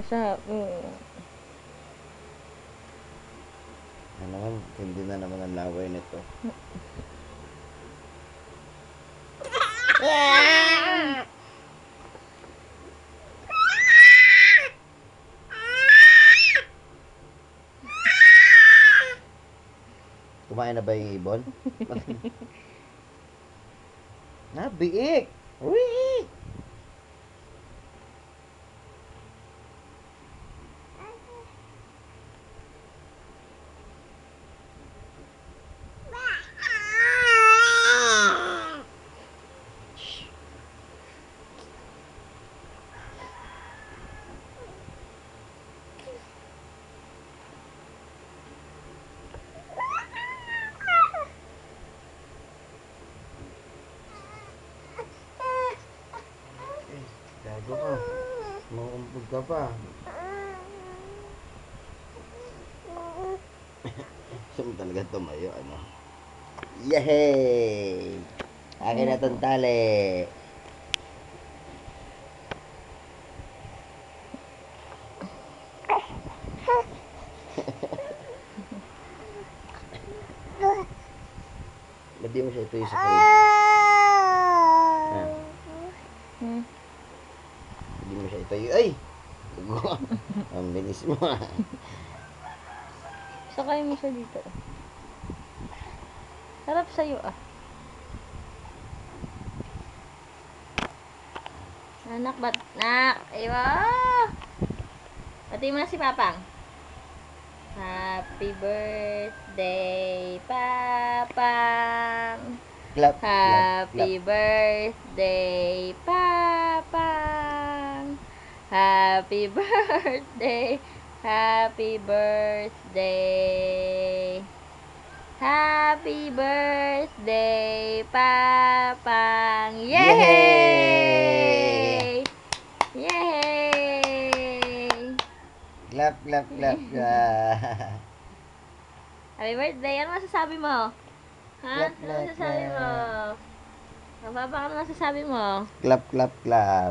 sa... Ano naman, hindi na naman ang laway nito. Kumain na ba yung ibon? Nabiik! Uy! Gago ka. Mauumpog ka pa. Gusto mo talaga tumayo, ano? Yehey! Akin na tong tali. Ba't di mo siya ito yung sa crib? Hindi mo siya ito yung... Ay! Ang bilis mo. Sakay mo siya dito. Harap sa'yo Anak, ba't? Nak! Iwa! Pati mo na si Papang. Happy birthday, Papang! Clap, Happy clap, clap. birthday, Papang! Happy birthday! Happy birthday! Happy birthday, Papang! Yay! Yay! Clap, clap, clap, clap. Happy birthday! Ano masasabi mo? Ha? Clap, Ano clap, masasabi mo? clap. Papang, ano masasabi mo? Clap, clap, clap.